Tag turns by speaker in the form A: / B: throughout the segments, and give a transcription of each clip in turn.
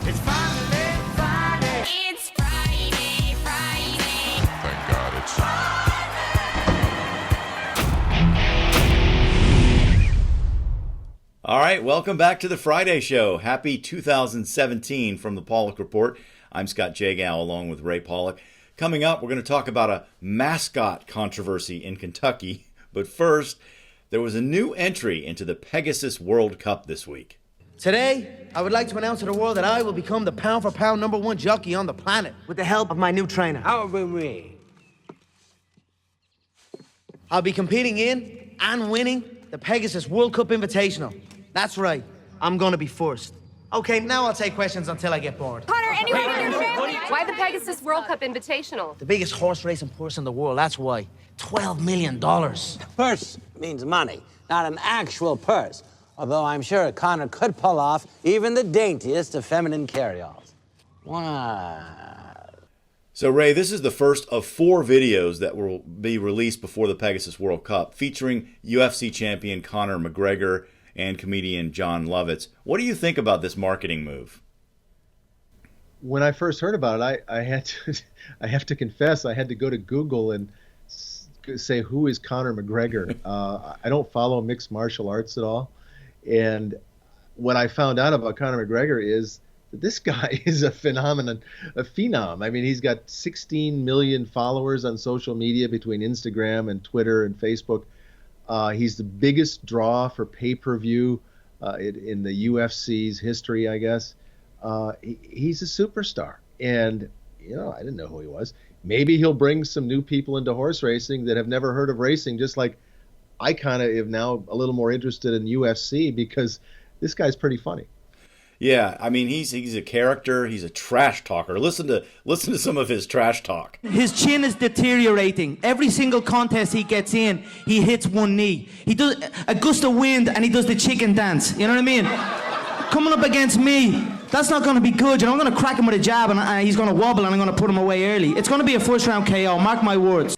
A: It's finally Friday.
B: It's Friday, Friday.
C: Thank God it's
D: All right, welcome back to the Friday Show. Happy 2017 from the Paulick Report. I'm Scott Jagow along with Ray Paulick. Coming up, we're going to talk about a mascot controversy in Kentucky. But first, there was a new entry into the Pegasus World Cup this week.
E: Today, I would like to announce to the world that I will become the pound-for-pound #1 jockey on the planet with the help of my new trainer.
A: How will we?
E: I'll be competing in and winning the Pegasus World Cup Invitational. That's right. I'm gonna be first. Okay, now I'll take questions until I get bored.
B: Connor, anyone in your family? Why the Pegasus World Cup Invitational?
E: The biggest horse racing purse in the world, that's why. $12 million.
F: Purse means money, not an actual purse. Although I'm sure Connor could pull off even the daintiest of feminine carry-alls. What?
D: So, Ray, this is the first of 4 videos that will be released before the Pegasus World Cup, featuring UFC champion Conor McGregor and comedian Jon Lovitz. What do you think about this marketing move?
G: When I first heard about it, I have to confess, I had to go to Google and say, who is Conor McGregor? I don't follow mixed martial arts at all. And what I found out about Conor McGregor is that this guy is a phenomenon, a phenom. I mean, he's got 16 million followers on social media between Instagram and Twitter and Facebook. He's the biggest draw for pay-per-view in the UFC's history, I guess. He's a superstar. And, you know, I didn't know who he was. Maybe he'll bring some new people into horse racing that have never heard of racing, just like I kind of am now a little more interested in UFC because this guy's pretty funny.
D: Yeah, I mean, he's a character. He's a trash talker. Listen to some of his trash talk.
E: His chin is deteriorating. Every single contest he gets in, he hits one knee. He does a gust of wind and he does the chicken dance. You know what I mean? Coming up against me, that's not going to be good. You know, I'm going to crack him with a jab and he's going to wobble and I'm going to put him away early. It's going to be a first round KO. Mark my words.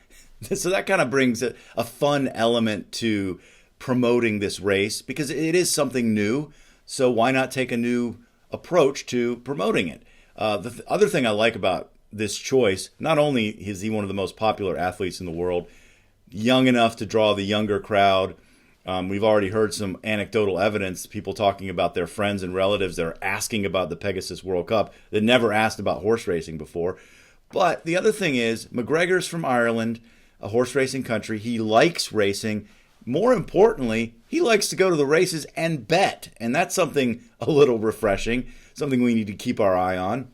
D: So that kind of brings a fun element to promoting this race because it is something new. So why not take a new approach to promoting it? The other thing I like about this choice, not only is he one of the most popular athletes in the world, young enough to draw the younger crowd. We've already heard some anecdotal evidence, people talking about their friends and relatives that are asking about the Pegasus World Cup that never asked about horse racing before. But the other thing is, McGregor's from Ireland, a horse racing country. He likes racing. More importantly, he likes to go to the races and bet. And that's something a little refreshing, something we need to keep our eye on.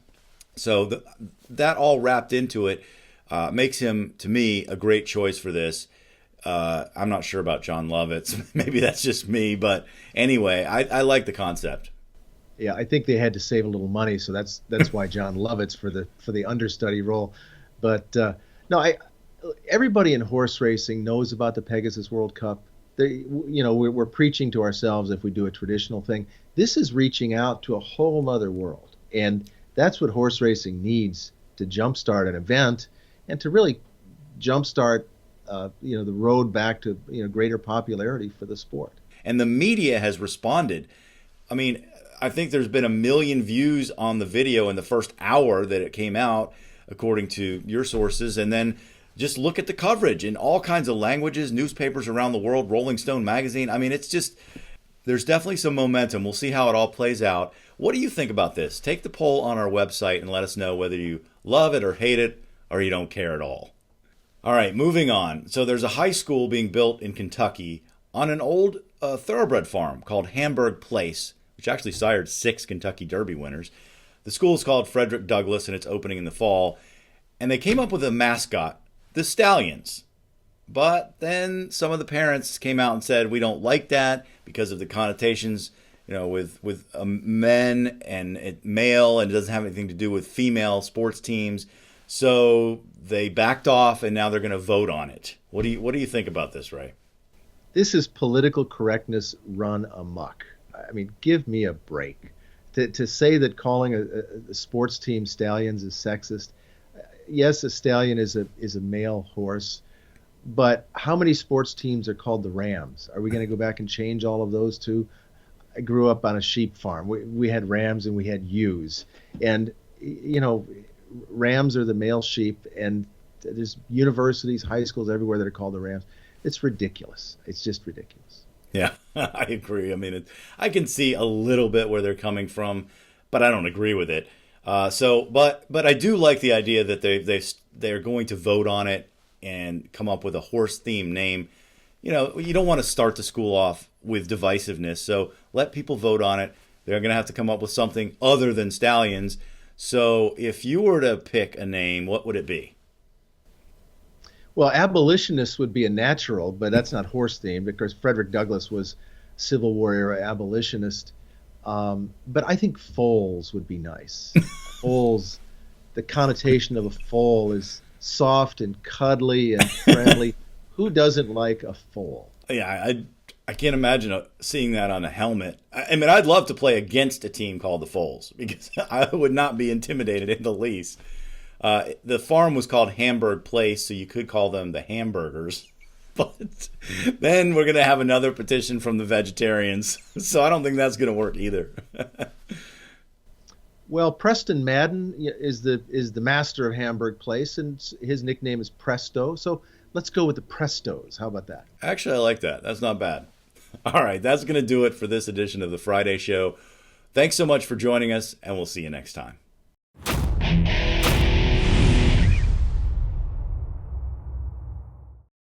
D: So that all wrapped into it makes him, to me, a great choice for this. I'm not sure about Jon Lovitz. Maybe that's just me. But anyway, I like the concept.
G: Yeah, I think they had to save a little money, so that's why Jon Lovitz for the understudy role. But no, everybody in horse racing knows about the Pegasus World Cup. We're preaching to ourselves if we do a traditional thing. This is reaching out to a whole other world, and that's what horse racing needs to jumpstart an event and to really jumpstart the road back to greater popularity for the sport.
D: And the media has responded. I mean, I think there's been 1 million views on the video in the first hour that it came out, according to your sources, and then just look at the coverage in all kinds of languages, newspapers around the world, Rolling Stone magazine. I mean, it's just, there's definitely some momentum. We'll see how it all plays out. What do you think about this? Take the poll on our website and let us know whether you love it or hate it or you don't care at all. All right, moving on. So there's a high school being built in Kentucky on an old thoroughbred farm called Hamburg Place, which actually sired 6 Kentucky Derby winners. The school is called Frederick Douglass, and it's opening in the fall. And they came up with a mascot, the Stallions. But then some of the parents came out and said, we don't like that because of the connotations, with men and male, and it doesn't have anything to do with female sports teams. So they backed off, and now they're going to vote on it. What do you think about this, Ray?
G: This is political correctness run amok. I mean, give me a break. To say that calling a sports team Stallions is sexist. Yes, a stallion is a male horse, but how many sports teams are called the Rams? Are we going to go back and change all of those too? I grew up on a sheep farm. We had rams and we had ewes, and rams are the male sheep, and there's universities, high schools everywhere that are called the rams. It's ridiculous. It's just ridiculous.
D: Yeah, I agree. I mean, I can see a little bit where they're coming from, but I don't agree with it. But I do like the idea that they're going to vote on it and come up with a horse-themed name. You don't want to start the school off with divisiveness, so let people vote on it. They're going to have to come up with something other than stallions. So if you were to pick a name, what would it be?
G: Well, abolitionist would be a natural, but that's not horse-themed because Frederick Douglass was Civil War era abolitionist. But I think foals would be nice. Foals, the connotation of a foal is soft and cuddly and friendly. Who doesn't like a foal?
D: Yeah, I can't imagine seeing that on a helmet. I mean, I'd love to play against a team called the Foals because I would not be intimidated in the least. The farm was called Hamburg Place, so you could call them the Hamburgers. But then we're going to have another petition from the vegetarians, so I don't think that's going to work either.
G: Well, Preston Madden is the master of Hamburg Place, and his nickname is Presto. So let's go with the Prestos. How about that?
D: Actually, I like that. That's not bad. All right, that's going to do it for this edition of the Friday Show. Thanks so much for joining us, and we'll see you next time.